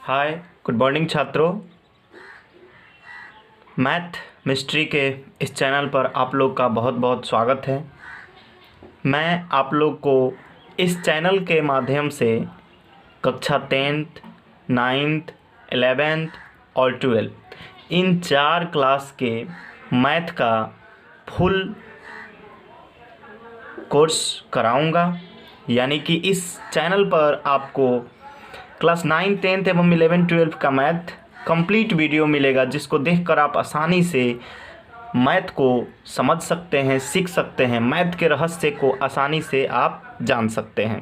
हाय, good morning छात्रों। Math mystery के इस चैनल पर आप लोग का बहुत बहुत स्वागत है। मैं आप लोग को इस चैनल के माध्यम से कक्षा 10th, 9th, 11th और 12 इन 4 क्लास के मैथ का फुल कोर्स कराऊंगा। यानी कि इस चैनल पर आपको क्लास 9, 10th एवं 11, 12 का मैथ कंप्लीट वीडियो मिलेगा, जिसको देखकर आप आसानी से मैथ को समझ सकते हैं, सीख सकते हैं, मैथ के रहस्य को आसानी से आप जान सकते हैं।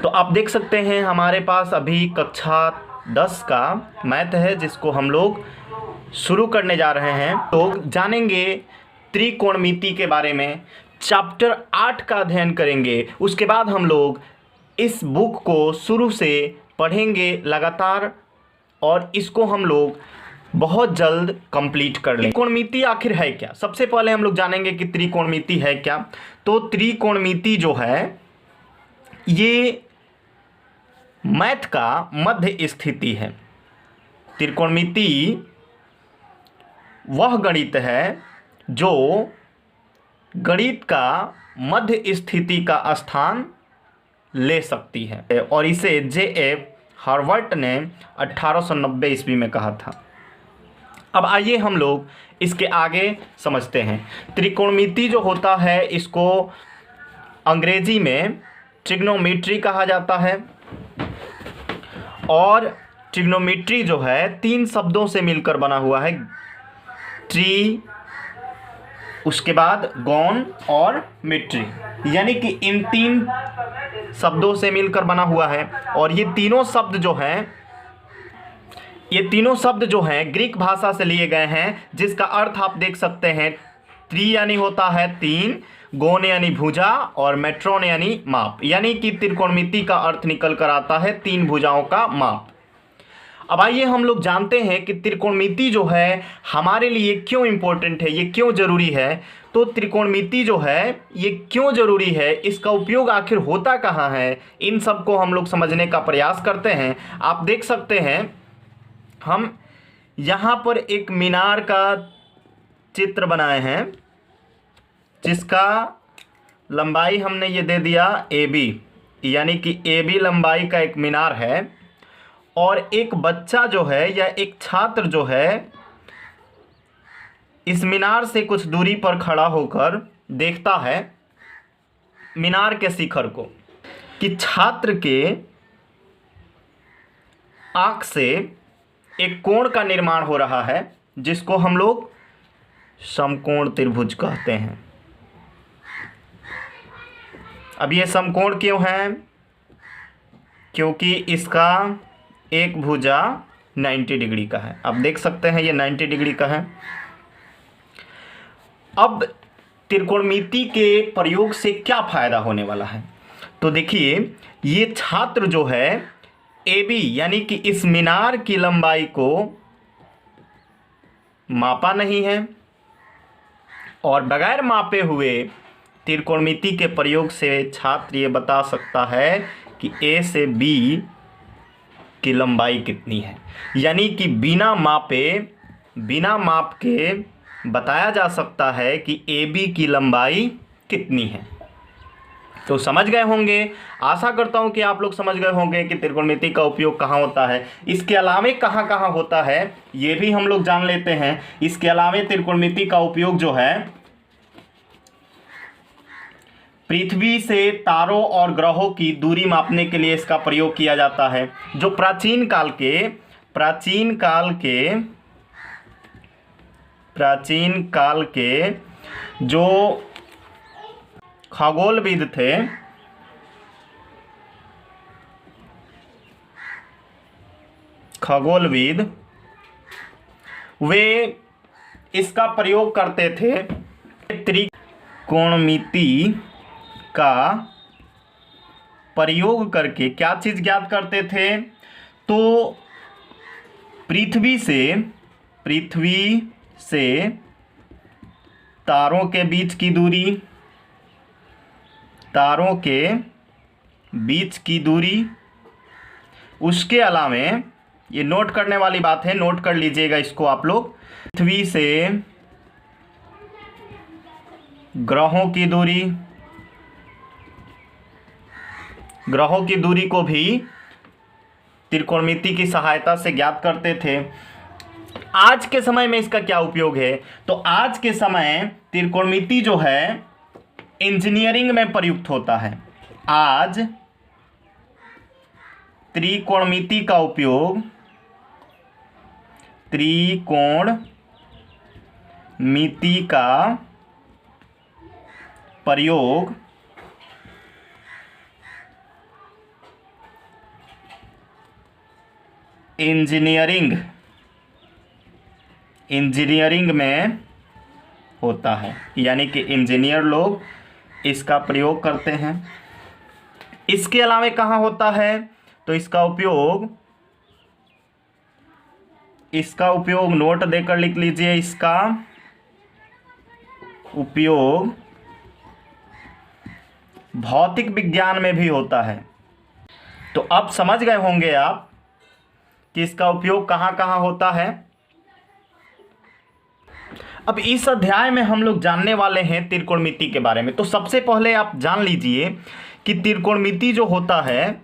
तो आप देख सकते हैं हमारे पास अभी कक्षा 10 का मैथ है, जिसको हम लोग शुरू करने जा रहे हैं। तो जानेंगे त्रिकोणमिति के बारे में, चैप्टर 8 का अध्ययन करेंगे। उसके बाद हम लोग इस बुक को शुरू से पढ़ेंगे लगातार, और इसको हम लोग बहुत जल्द कंप्लीट कर लेंगे। त्रिकोणमिति आखिर है क्या? सबसे पहले हम लोग जानेंगे कि त्रिकोणमिति है क्या। तो त्रिकोणमिति जो है ये मैथ का मध्य स्थिति है। त्रिकोणमिति वह गणित है जो गणित का मध्य स्थिति का स्थान ले सकती है, और इसे J.F. हार्वर्ट ने 1890 ईस्वी में कहा था। अब आइए हम लोग इसके आगे समझते हैं। त्रिकोणमिति जो होता है इसको अंग्रेजी में ट्रिग्नोमेट्री कहा जाता है, और ट्रिग्नोमेट्री जो है 3 शब्दों से मिलकर बना हुआ है। ट्री, उसके बाद गॉन और मिट्री, यानी कि इन 3 शब्दों से मिलकर बना हुआ है। और ये तीनों शब्द जो हैं ग्रीक भाषा से लिए गए हैं, जिसका अर्थ आप देख सकते हैं। ट्री यानी होता है 3, गोन यानी भुजा, और मेट्रोन यानी माप। यानी कि त्रिकोणमिति का अर्थ निकल कर आता है 3 भुजाओं का माप। अब आइए हम लोग जानते हैं कि त्रिकोणमिति जो है हमारे लिए क्यों इम्पोर्टेंट है, ये क्यों ज़रूरी है। तो त्रिकोणमिति जो है ये क्यों ज़रूरी है, इसका उपयोग आखिर होता कहाँ है, इन सब को हम लोग समझने का प्रयास करते हैं। आप देख सकते हैं हम यहाँ पर एक मीनार का चित्र बनाए हैं, जिसका लंबाई हमने ये दे दिया AB, यानी कि AB लंबाई का एक मीनार है। और एक बच्चा जो है या एक छात्र जो है इस मीनार से कुछ दूरी पर खड़ा होकर देखता है मीनार के शिखर को, कि छात्र के आँख से एक कोण का निर्माण हो रहा है, जिसको हम लोग समकोण त्रिभुज कहते हैं। अब ये समकोण क्यों है? क्योंकि इसका एक भुजा 90 डिग्री का है। अब देख सकते हैं ये 90 डिग्री का है। अब त्रिकोणमिति के प्रयोग से क्या फायदा होने वाला है? तो देखिए, ये छात्र जो है AB यानी कि इस मीनार की लंबाई को मापा नहीं है, और बगैर मापे हुए त्रिकोणमिति के प्रयोग से छात्र ये बता सकता है कि A से B की लंबाई कितनी है। यानी कि बिना माप के बताया जा सकता है कि AB की लंबाई कितनी है। तो समझ गए होंगे, आशा करता हूं कि आप लोग समझ गए होंगे कि त्रिकोणमिति का उपयोग कहाँ होता है। इसके अलावे कहाँ कहाँ होता है ये भी हम लोग जान लेते हैं। इसके अलावे त्रिकोणमिति का उपयोग जो है पृथ्वी से तारों और ग्रहों की दूरी मापने के लिए इसका प्रयोग किया जाता है। जो प्राचीन काल के जो खगोलविद थे, वे इसका प्रयोग करते थे। त्रिकोणमिति का प्रयोग करके क्या चीज़ ज्ञात करते थे? तो पृथ्वी से तारों के बीच की दूरी, उसके अलावे ये नोट करने वाली बात है, नोट कर लीजिएगा इसको आप लोग। पृथ्वी से ग्रहों की दूरी को भी त्रिकोणमिति की सहायता से ज्ञात करते थे। आज के समय में इसका क्या उपयोग है? तो आज के समय त्रिकोणमिति जो है इंजीनियरिंग में प्रयुक्त होता है। आज त्रिकोणमिति का उपयोग इंजीनियरिंग में होता है, यानी कि इंजीनियर लोग इसका प्रयोग करते हैं। इसके अलावा कहाँ होता है? तो इसका उपयोग नोट देकर लिख लीजिए। इसका उपयोग भौतिक विज्ञान में भी होता है। तो अब समझ गए होंगे आप कि इसका उपयोग कहाँ कहाँ होता है। अब इस अध्याय में हम लोग जानने वाले हैं त्रिकोणमिति के बारे में। तो सबसे पहले आप जान लीजिए कि त्रिकोणमिति जो होता है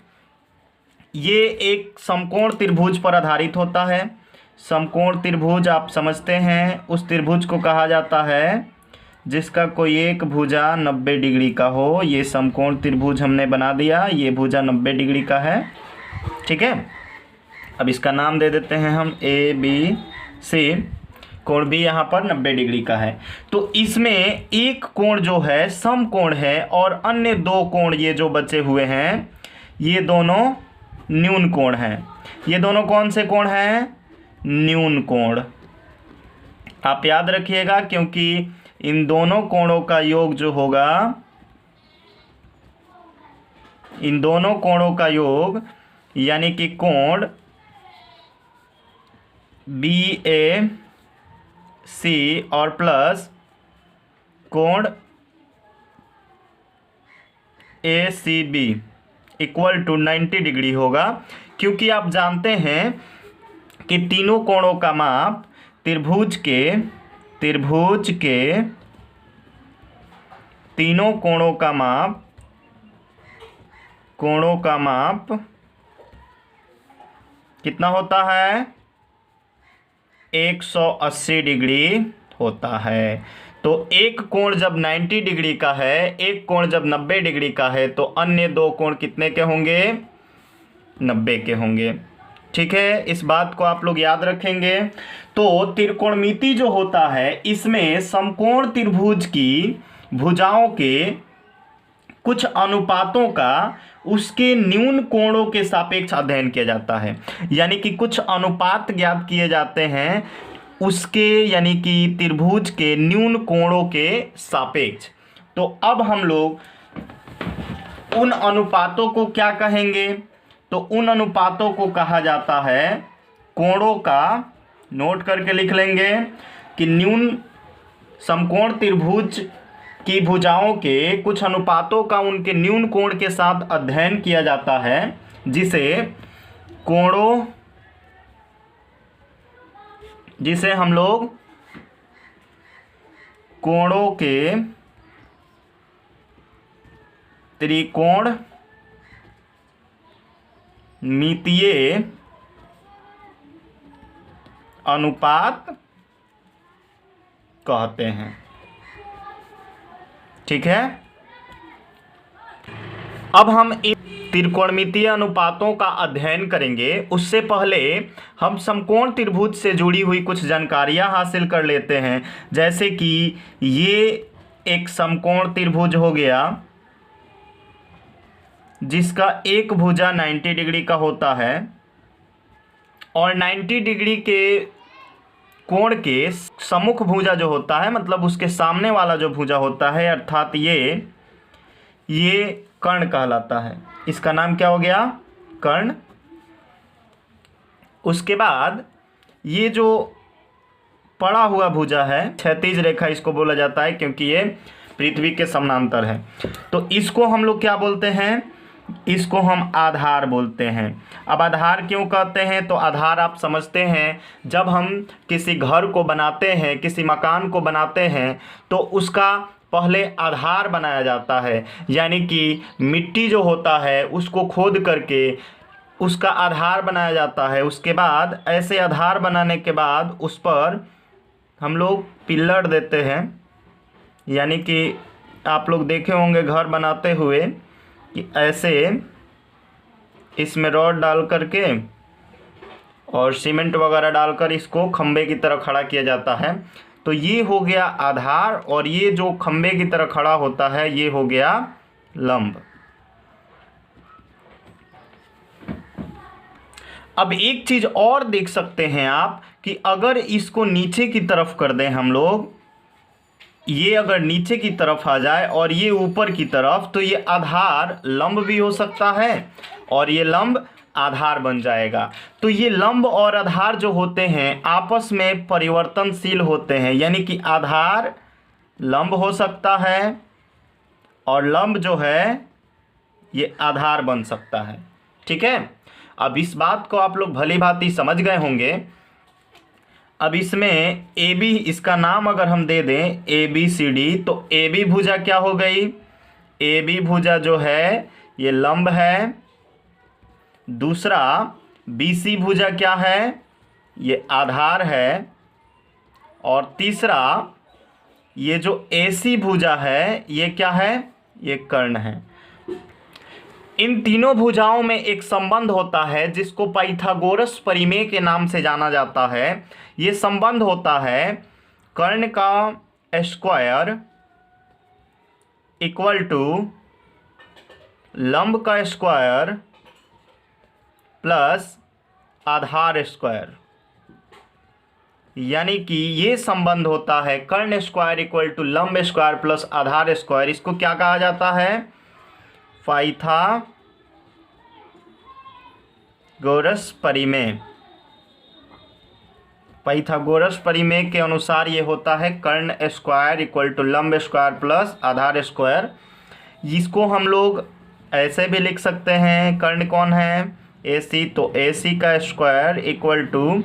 ये एक समकोण त्रिभुज पर आधारित होता है। समकोण त्रिभुज आप समझते हैं, उस त्रिभुज को कहा जाता है जिसका कोई एक भुजा 90 डिग्री का हो। ये समकोण त्रिभुज हमने बना दिया, ये भुजा 90 डिग्री का है, ठीक है। अब इसका नाम दे देते हैं हम ABC। कोण भी यहाँ पर 90 डिग्री का है। तो इसमें एक कोण जो है समकोण है और अन्य दो कोण ये जो बचे हुए हैं ये दोनों न्यून कोण हैं। ये दोनों कौन से कोण हैं? न्यून कोण। आप याद रखिएगा, क्योंकि इन दोनों कोणों का योग जो होगा, इन दोनों कोणों का योग यानी कि कोण BAC और प्लस कोण ACB इक्वल टू 90 डिग्री होगा। क्योंकि आप जानते हैं कि तीनों कोणों का माप त्रिभुज के तीनों कोणों का माप कितना होता है? 180 डिग्री होता है। तो एक कोण जब 90 डिग्री का है, एक कोण जब 90 डिग्री का है, तो अन्य दो कोण कितने के होंगे? 90 के होंगे, ठीक है। इस बात को आप लोग याद रखेंगे। तो त्रिकोणमिति जो होता है इसमें समकोण त्रिभुज की भुजाओं के कुछ अनुपातों का उसके न्यून कोणों के सापेक्ष अध्ययन किया जाता है। यानी कि कुछ अनुपात ज्ञात किए जाते हैं उसके, यानी कि त्रिभुज के न्यून कोणों के सापेक्ष। तो अब हम लोग उन अनुपातों को क्या कहेंगे? तो उन अनुपातों को कहा जाता है कोणों का, नोट करके लिख लेंगे कि न्यून समकोण त्रिभुज की भुजाओं के कुछ अनुपातों का उनके न्यून कोण के साथ अध्ययन किया जाता है, जिसे हम लोग कोणों के त्रिकोणमितीय अनुपात कहते हैं, ठीक है। अब हम इन त्रिकोणमितीय अनुपातों का अध्ययन करेंगे। उससे पहले हम समकोण त्रिभुज से जुड़ी हुई कुछ जानकारियां हासिल कर लेते हैं। जैसे कि ये एक समकोण त्रिभुज हो गया जिसका एक भुजा 90 डिग्री का होता है और 90 डिग्री के कोण के सम्मुख भुजा जो होता है, मतलब उसके सामने वाला जो भुजा होता है, अर्थात ये कर्ण कहलाता है। इसका नाम क्या हो गया? कर्ण। उसके बाद ये जो पड़ा हुआ भुजा है, क्षैतिज रेखा इसको बोला जाता है क्योंकि ये पृथ्वी के समानांतर है। तो इसको हम लोग क्या बोलते हैं? इसको हम आधार बोलते हैं। अब आधार क्यों कहते हैं, तो आधार आप समझते हैं, जब हम किसी घर को बनाते हैं, किसी मकान को बनाते हैं, तो उसका पहले आधार बनाया जाता है, यानी कि मिट्टी जो होता है उसको खोद करके उसका आधार बनाया जाता है। उसके बाद ऐसे आधार बनाने के बाद उस पर हम लोग पिलर देते हैं, यानी कि आप लोग देखे होंगे घर बनाते हुए कि ऐसे इसमें रॉड डाल करके और सीमेंट वगैरह डालकर इसको खंबे की तरह खड़ा किया जाता है। तो ये हो गया आधार, और ये जो खंबे की तरह खड़ा होता है ये हो गया लंब। अब एक चीज़ और देख सकते हैं आप कि अगर इसको नीचे की तरफ कर दें हम लोग, ये अगर नीचे की तरफ आ जाए और ये ऊपर की तरफ, तो ये आधार लंब भी हो सकता है और ये लंब आधार बन जाएगा। तो ये लंब और आधार जो होते हैं आपस में परिवर्तनशील होते हैं, यानी कि आधार लंब हो सकता है और लंब जो है ये आधार बन सकता है। ठीक है, अब इस बात को आप लोग भली भांति समझ गए होंगे। अब इसमें ए बी, इसका नाम अगर हम दे दें ए बी सी डी, तो ए बी भुजा क्या हो गई, ए बी भुजा जो है ये लंब है। दूसरा बी सी भुजा क्या है, ये आधार है। और तीसरा ये जो ए सी भुजा है ये क्या है, ये कर्ण है। इन तीनों भुजाओं में एक संबंध होता है जिसको पाइथागोरस परिमेय के नाम से जाना जाता है। ये संबंध होता है कर्ण का स्क्वायर इक्वल टू लंब का स्क्वायर प्लस आधार स्क्वायर, यानी कि ये संबंध होता है कर्ण स्क्वायर इक्वल टू लंब स्क्वायर प्लस आधार स्क्वायर। इसको क्या कहा जाता है, पाइथागोरस परिमेय। पाइथागोरस परिमेय के अनुसार ये होता है कर्ण स्क्वायर इक्वल टू लंब स्क्वायर प्लस आधार स्क्वायर। इसको हम लोग ऐसे भी लिख सकते हैं, कर्ण कौन है, ए सी, तो ए सी का स्क्वायर इक्वल टू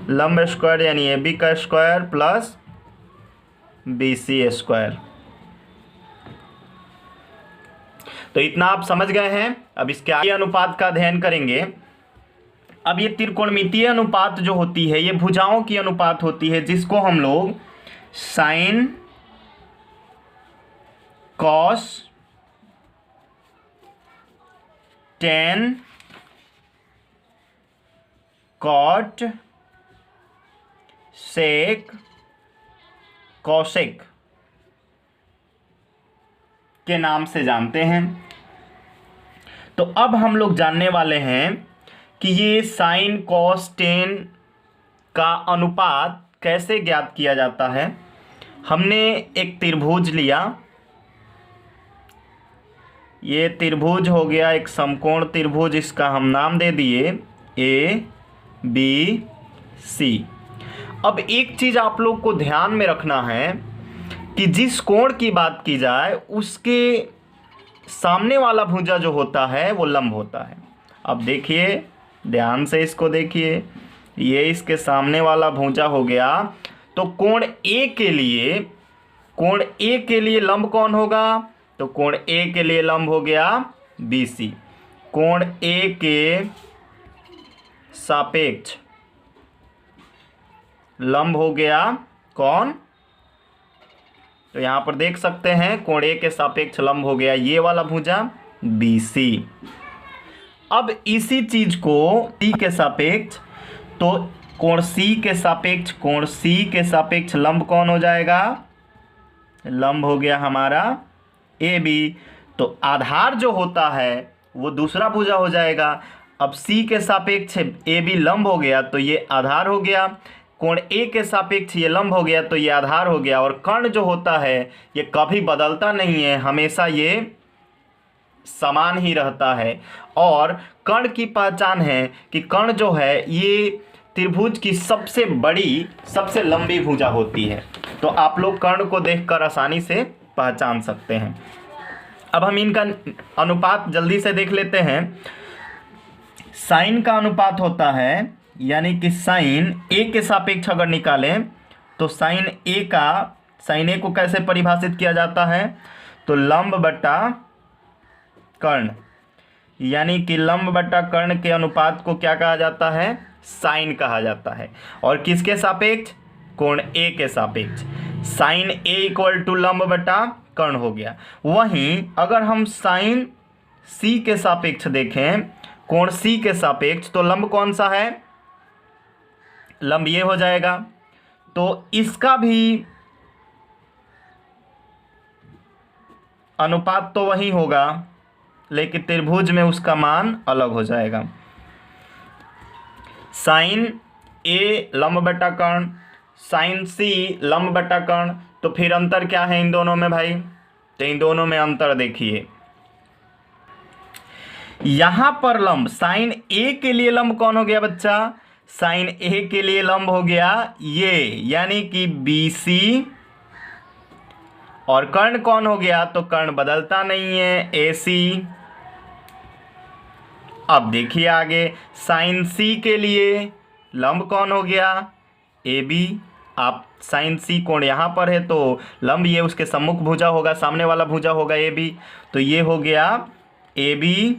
लंब स्क्वायर यानी ए बी का square plus B C square. तो इतना आप समझ गए हैं। अब इसके आगे अनुपात का अध्ययन करेंगे। अब ये त्रिकोणमितीय अनुपात जो होती है ये भुजाओं की अनुपात होती है, जिसको हम लोग sine cos tan cot sec cosec के नाम से जानते हैं। तो अब हम लोग जानने वाले हैं कि ये साइन कॉस टेन का अनुपात कैसे ज्ञात किया जाता है। हमने एक त्रिभुज लिया, ये त्रिभुज हो गया एक समकोण त्रिभुज, इसका हम नाम दे दिए ए बी सी। अब एक चीज़ आप लोग को ध्यान में रखना है कि जिस कोण की बात की जाए उसके सामने वाला भुजा जो होता है वो लंब होता है। अब देखिए ध्यान से इसको देखिए, ये इसके सामने वाला भुजा हो गया। तो कोण ए के लिए लंब कौन होगा, तो कोण ए के लिए लंब हो गया बी सी। कोण ए के सापेक्ष लंब हो गया कौन, तो यहाँ पर देख सकते हैं कोण ए के सापेक्ष लंब हो गया ये वाला भुजा बी सी। अब इसी चीज को सी के सापेक्ष, तो कोण सी के सापेक्ष लंब कौन हो जाएगा, लंब हो गया हमारा ए बी। तो आधार जो होता है वो दूसरा भुजा हो जाएगा। अब सी के सापेक्ष ए बी लंब हो गया तो ये आधार हो गया, कोण ए के सापेक्ष ये लंब हो गया तो ये आधार हो गया। और कर्ण जो होता है ये कभी बदलता नहीं है, हमेशा ये समान ही रहता है। और कर्ण की पहचान है कि कर्ण जो है ये त्रिभुज की सबसे बड़ी सबसे लंबी भुजा होती है। तो आप लोग कर्ण को देखकर आसानी से पहचान सकते हैं। अब हम इनका अनुपात जल्दी से देख लेते हैं। साइन का अनुपात होता है, यानी कि साइन ए के सापेक्ष अगर निकालें तो साइन ए को कैसे परिभाषित किया जाता है, तो लंब बटा कर्ण, यानी कि लंब बटा कर्ण के अनुपात को क्या कहा जाता है, साइन कहा जाता है। और किसके सापेक्ष, कोण ए के सापेक्ष। साइन ए इक्वल टू लंब बटा कर्ण हो गया। वहीं अगर हम साइन सी के सापेक्ष देखें, कोण सी के सापेक्ष, तो लंब कौन सा है, लंब ये हो जाएगा। तो इसका भी अनुपात तो वही होगा, लेकिन त्रिभुज में उसका मान अलग हो जाएगा। साइन ए लंब बटा कर्ण, साइन सी लंब बटा कर्ण, तो फिर अंतर क्या है इन दोनों में भाई, तो इन दोनों में अंतर देखिए। यहां पर लंब साइन ए के लिए लंब कौन हो गया बच्चा, साइन ए के लिए लंब हो गया ये, यानी कि BC। और कर्ण कौन हो गया, तो कर्ण बदलता नहीं है, AC। अब देखिए आगे, साइन सी के लिए लंब कौन हो गया, AB। आप साइन सी कोण यहाँ पर है तो लंब ये उसके सम्मुख भुजा होगा, सामने वाला भुजा होगा AB, तो ये हो गया AB।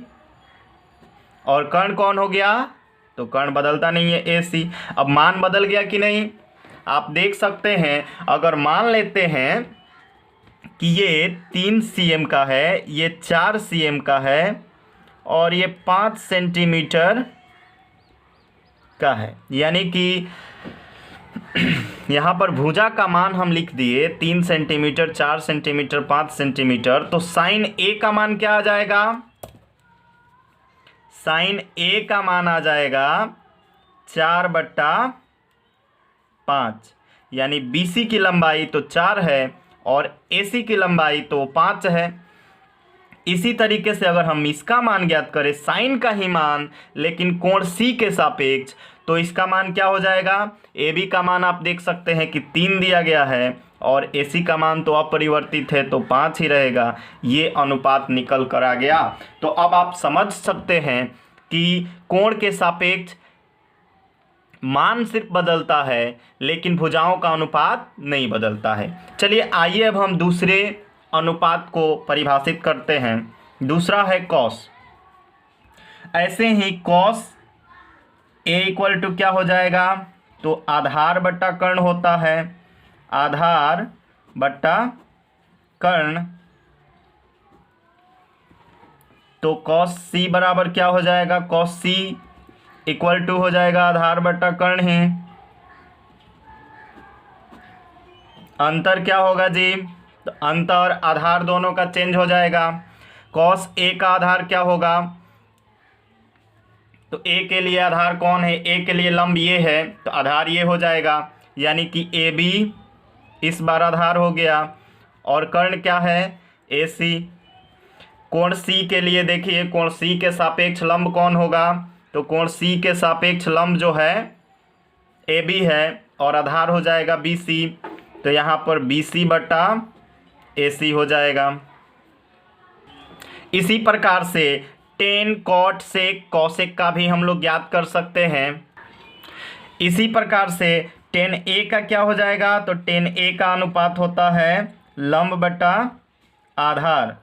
और कर्ण कौन हो गया, तो कर्ण बदलता नहीं है, AC। अब मान बदल गया कि नहीं, आप देख सकते हैं। अगर मान लेते हैं कि ये 3 cm का है, ये 4 cm का है और ये 5 सेंटीमीटर का है, यानी कि यहाँ पर भुजा का मान हम लिख दिए 3 सेंटीमीटर, 4 सेंटीमीटर, 5 सेंटीमीटर। तो साइन ए का मान क्या आ जाएगा, साइन ए का मान आ जाएगा 4/5, यानी BC की लंबाई तो 4 है और AC की लंबाई तो 5 है। इसी तरीके से अगर हम इसका मान ज्ञात करें, साइन का ही मान लेकिन कोण C के सापेक्ष, तो इसका मान क्या हो जाएगा, AB का मान आप देख सकते हैं कि 3 दिया गया है और AC का मान तो अपरिवर्तित है तो 5 ही रहेगा। ये अनुपात निकल कर आ गया। तो अब आप समझ सकते हैं कि कोण के सापेक्ष मान सिर्फ बदलता है लेकिन भुजाओं का अनुपात नहीं बदलता है। चलिए आइए अब हम दूसरे अनुपात को परिभाषित करते हैं। दूसरा है कॉस। ऐसे ही कॉस ए इक्वल टू क्या हो जाएगा, तो आधार बट्टा कर्ण होता है, आधार बट्टा कर्ण। तो कॉस सी बराबर क्या हो जाएगा, कॉस सी इक्वल टू हो जाएगा आधार बट्टा कर्ण ही। अंतर क्या होगा जी, तो अंतर आधार दोनों का चेंज हो जाएगा। कॉस ए का आधार क्या होगा, तो ए के लिए आधार कौन है, ए के लिए लंब ये है तो आधार ये हो जाएगा, यानी कि AB इस बार आधार हो गया। और कर्ण क्या है, AC। कोण C के लिए देखिए, कोण C के सापेक्ष लंब कौन होगा, तो कोण C के सापेक्ष लंब जो है AB है और आधार हो जाएगा BC, तो यहाँ पर BC बटा AC हो जाएगा। इसी प्रकार से टेन कॉट सेक कॉसेक का भी हम लोग ज्ञात कर सकते हैं। इसी प्रकार से टेन ए का क्या हो जाएगा, तो टेन ए का अनुपात होता है लंब बटा आधार।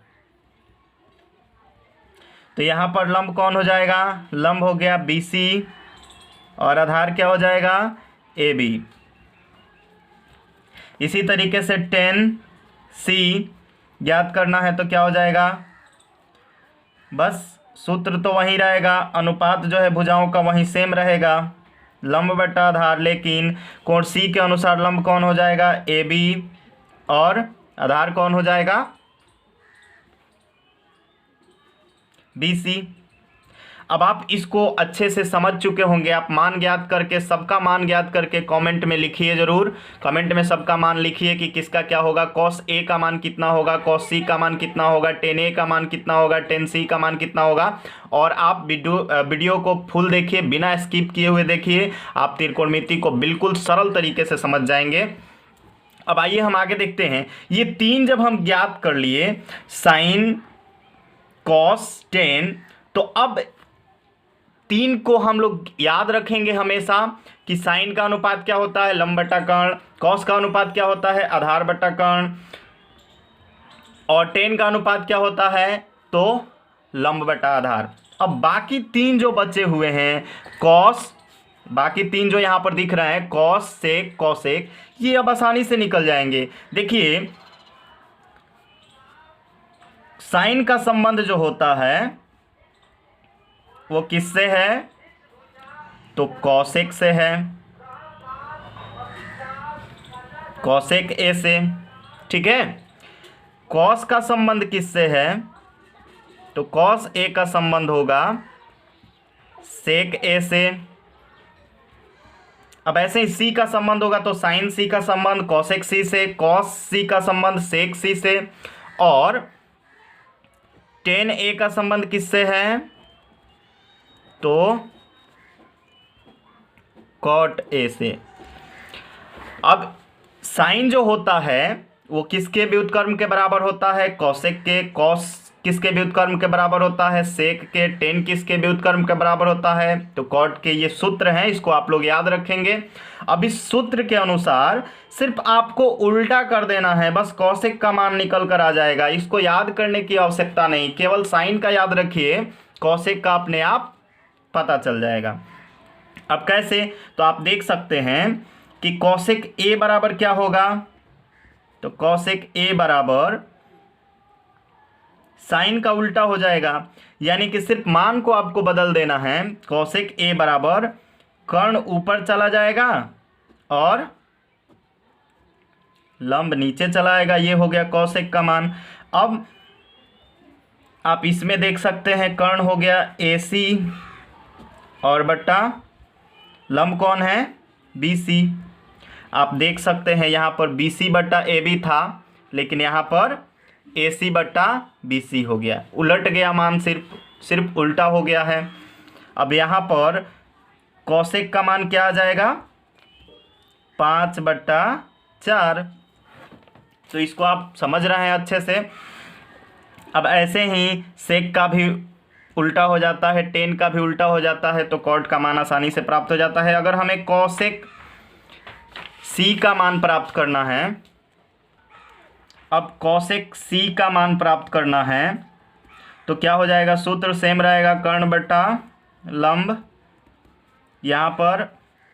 तो यहाँ पर लंब कौन हो जाएगा, लंब हो गया BC और आधार क्या हो जाएगा AB। इसी तरीके से टेन C ज्ञात करना है तो क्या हो जाएगा, बस सूत्र तो वही रहेगा, अनुपात जो है भुजाओं का वही सेम रहेगा, लंब बटा आधार। लेकिन कोण C के अनुसार लंब कौन हो जाएगा, AB और आधार कौन हो जाएगा, BC। अब आप इसको अच्छे से समझ चुके होंगे। आप मान ज्ञात करके, सबका मान ज्ञात करके कमेंट में लिखिए ज़रूर। कमेंट में सबका मान लिखिए कि किसका क्या होगा, कॉस ए का मान कितना होगा, कॉस सी का मान कितना होगा, टेन ए का मान कितना होगा, टेन सी का मान कितना होगा। और आप वीडियो को फुल देखिए, बिना स्किप किए हुए देखिए, आप त्रिकोणमिति को बिल्कुल सरल तरीके से समझ जाएंगे। अब आइए हम आगे देखते हैं। ये तीन जब हम ज्ञात कर लिए, साइन कॉस 10। तो अब 3 को हम लोग याद रखेंगे हमेशा कि साइन का अनुपात क्या होता है, लंब बटा कर्ण, कॉस का अनुपात क्या होता है, आधार बटा कर्ण, और 10 का अनुपात क्या होता है, तो लंब बटा आधार। अब बाकी 3 जो बचे हुए हैं कॉस, बाकी 3 जो यहाँ पर दिख रहे हैं कॉस सेक कॉसेक, ये अब आसानी से निकल जाएंगे। देखिए साइन का संबंध जो होता है वो किससे है, तो कॉसेक से है, कॉसेक ए से, ठीक है। कॉस का संबंध किससे है, तो कॉस ए का संबंध होगा सेक ए से। अब ऐसे ही सी का संबंध होगा तो साइन सी का संबंध कॉसेक सी से, कॉस सी का संबंध सेक सी से, और टेन ए का संबंध किससे है, तो कॉट ए से। अब साइन जो होता है वो किसके व्युत्क्रम के बराबर होता है, कॉसेक के, कॉस किसके व्युत्क्रम के बराबर होता है, सेक के, टेन किसके व्युत्क्रम के बराबर होता है, तो कॉट के। ये सूत्र हैं, इसको आप लोग याद रखेंगे। अब इस सूत्र के अनुसार सिर्फ आपको उल्टा कर देना है, बस कॉसेक का मान निकल कर आ जाएगा। इसको याद करने की आवश्यकता नहीं, केवल साइन का याद रखिए, कॉसेक का अपने आप पता चल जाएगा। अब कैसे, तो आप देख सकते हैं कि कॉसेक ए बराबर क्या होगा, तो कॉसेक ए बराबर साइन का उल्टा हो जाएगा, यानी कि सिर्फ मान को आपको बदल देना है। कॉसेक ए बराबर कर्ण ऊपर चला जाएगा और लंब नीचे चला आएगा, ये हो गया कॉसेक का मान। अब आप इसमें देख सकते हैं कर्ण हो गया ए सी और बट्टा लंब कौन है, बी सी। आप देख सकते हैं यहाँ पर बी सी बट्टा ए बी था, लेकिन यहाँ पर ए सी बट्टा बी सी हो गया, उलट गया मान, सिर्फ उल्टा हो गया है। अब यहाँ पर कॉसेक का मान क्या आ जाएगा, 5/4। तो इसको आप समझ रहे हैं अच्छे से। अब ऐसे ही सेक का भी उल्टा हो जाता है, टेन का भी उल्टा हो जाता है, तो कॉट का मान आसानी से प्राप्त हो जाता है। अगर हमें कॉसेक सी का मान प्राप्त करना है, अब कॉसेक सी का मान प्राप्त करना है तो क्या हो जाएगा, सूत्र सेम रहेगा, कर्ण बटा लंब। यहाँ पर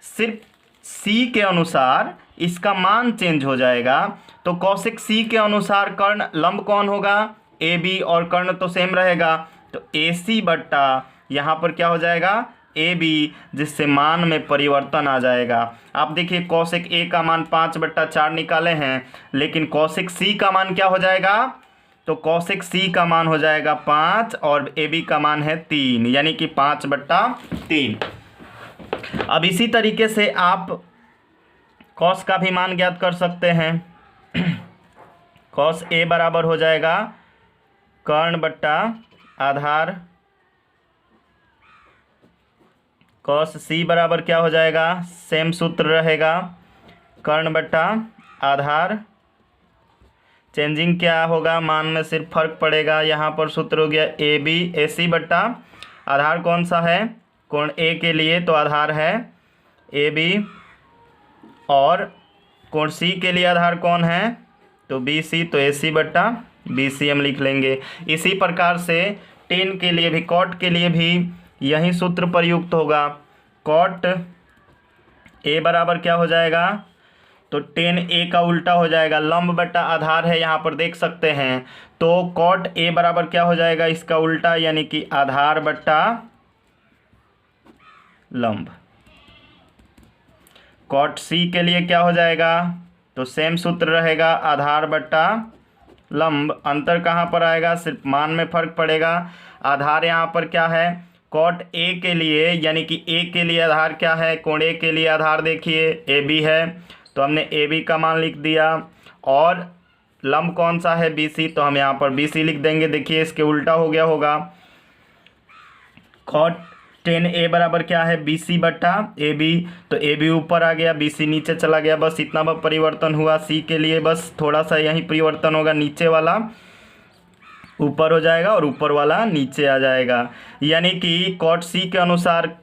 सिर्फ सी के अनुसार इसका मान चेंज हो जाएगा, तो कॉसेक सी के अनुसार कर्ण लंब कौन होगा, ए बी, और कर्ण तो सेम रहेगा, तो ए सी बट्टा यहाँ पर क्या हो जाएगा, ए बी, जिससे मान में परिवर्तन आ जाएगा। आप देखिए कॉसेक ए का मान 5/4 निकाले हैं, लेकिन कॉसेक सी का मान क्या हो जाएगा, तो कॉसेक सी का मान हो जाएगा 5 और ए बी का मान है 3, यानी कि 5/3। अब इसी तरीके से आप कॉस का भी मान ज्ञात कर सकते हैं। कॉस ए बराबर हो जाएगा कर्ण बट्टा आधार, कॉस सी बराबर क्या हो जाएगा, सेम सूत्र रहेगा, कर्ण बट्टा आधार। चेंजिंग क्या होगा, मान में सिर्फ फर्क पड़ेगा। यहाँ पर सूत्र हो गया ए बी, ए सी बट्टा आधार कौन सा है, कोण ए के लिए तो आधार है ए बी, और कोण सी के लिए आधार कौन है, तो बी सी, तो ए सी बट्टा बी सी हम लिख लेंगे। इसी प्रकार से टेन के लिए भी, कॉट के लिए भी यही सूत्र प्रयुक्त होगा। कॉट ए बराबर क्या हो जाएगा, तो टेन ए का उल्टा हो जाएगा, लंब बट्टा आधार है यहाँ पर देख सकते हैं, तो कॉट ए बराबर क्या हो जाएगा, इसका उल्टा, यानी कि आधार बट्टा लंब। कॉट सी के लिए क्या हो जाएगा, तो सेम सूत्र रहेगा, आधार बट्टा लंब। अंतर कहाँ पर आएगा, सिर्फ मान में फर्क पड़ेगा। आधार यहाँ पर क्या है, कॉट ए के लिए, यानी कि ए के लिए आधार क्या है, कोण ए के लिए आधार देखिए ए बी है, तो हमने ए बी का मान लिख दिया, और लंब कौन सा है, बी सी, तो हम यहाँ पर बी सी लिख देंगे। देखिए इसके उल्टा हो गया होगा, कॉट टेन ए बराबर क्या है, बी सी बट्टा ए बी, तो ए बी ऊपर आ गया, बी सी नीचे चला गया, बस इतना परिवर्तन हुआ। सी के लिए बस थोड़ा सा यही परिवर्तन होगा, नीचे वाला ऊपर हो जाएगा और ऊपर वाला नीचे आ जाएगा। यानी कि कॉट सी के अनुसार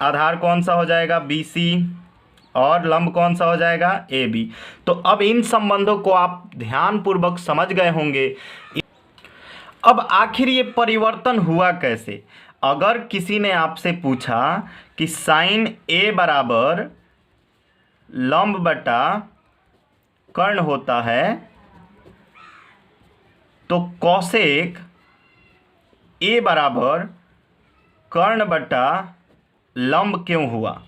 आधार कौन सा हो जाएगा, बी सी, और लंब कौन सा हो जाएगा, ए बी। तो अब इन संबंधों को आप ध्यानपूर्वक समझ गए होंगे। अब आखिर ये परिवर्तन हुआ कैसे? अगर किसी ने आपसे पूछा कि साइन ए बराबर लंब बटा कर्ण होता है, तो कौसेक ए बराबर कर्ण बटा लंब क्यों हुआ?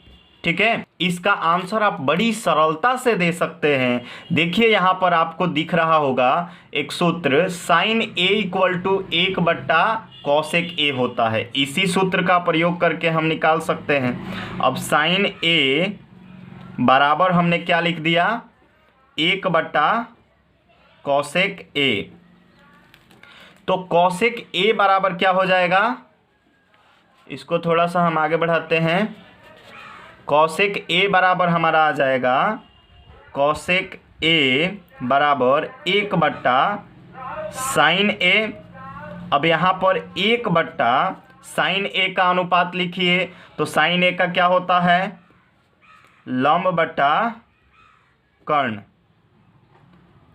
ठीक है, इसका आंसर आप बड़ी सरलता से दे सकते हैं। देखिए यहाँ पर आपको दिख रहा होगा एक सूत्र, साइन ए इक्वल टू 1 बट्टा कौसेक ए होता है। इसी सूत्र का प्रयोग करके हम निकाल सकते हैं। अब साइन ए बराबर हमने क्या लिख दिया, 1 बट्टा कौसेक ए। तो कौसेक ए बराबर क्या हो जाएगा, इसको थोड़ा सा हम आगे बढ़ाते हैं। कौसेक ए बराबर हमारा आ जाएगा, कौसेक ए बराबर 1 बट्टा साइन ए। अब यहाँ पर 1 बट्टा साइन ए का अनुपात लिखिए, तो साइन ए का क्या होता है, लंब बट्टा कर्ण।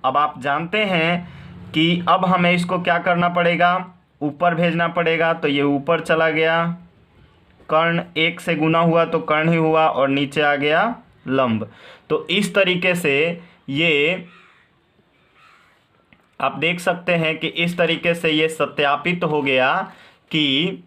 अब आप जानते हैं कि अब हमें इसको क्या करना पड़ेगा, ऊपर भेजना पड़ेगा। तो ये ऊपर चला गया, कर्ण 1 से गुना हुआ तो कर्ण ही हुआ, और नीचे आ गया लंब। तो इस तरीके से ये आप देख सकते हैं कि इस तरीके से ये सत्यापित हो गया कि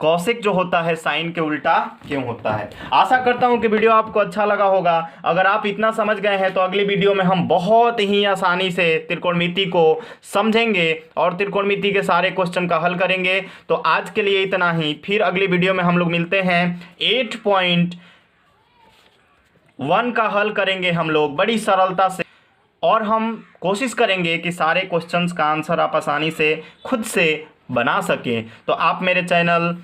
कौशिक जो होता है साइन के उल्टा क्यों होता है। आशा करता हूं कि वीडियो आपको अच्छा लगा होगा। अगर आप इतना समझ गए हैं तो अगली वीडियो में हम बहुत ही आसानी से त्रिकोणमिति को समझेंगे और त्रिकोणमिति के सारे क्वेश्चन का हल करेंगे। तो आज के लिए इतना ही, फिर अगली वीडियो में हम लोग मिलते हैं। 8.1 का हल करेंगे हम लोग बड़ी सरलता से, और हम कोशिश करेंगे कि सारे क्वेश्चंस का आंसर आप आसानी से खुद से बना सकें। तो आप मेरे चैनल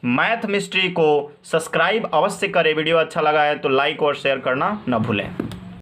मैथ मिस्ट्री को सब्सक्राइब अवश्य करें। वीडियो अच्छा लगा है तो लाइक और शेयर करना न भूलें।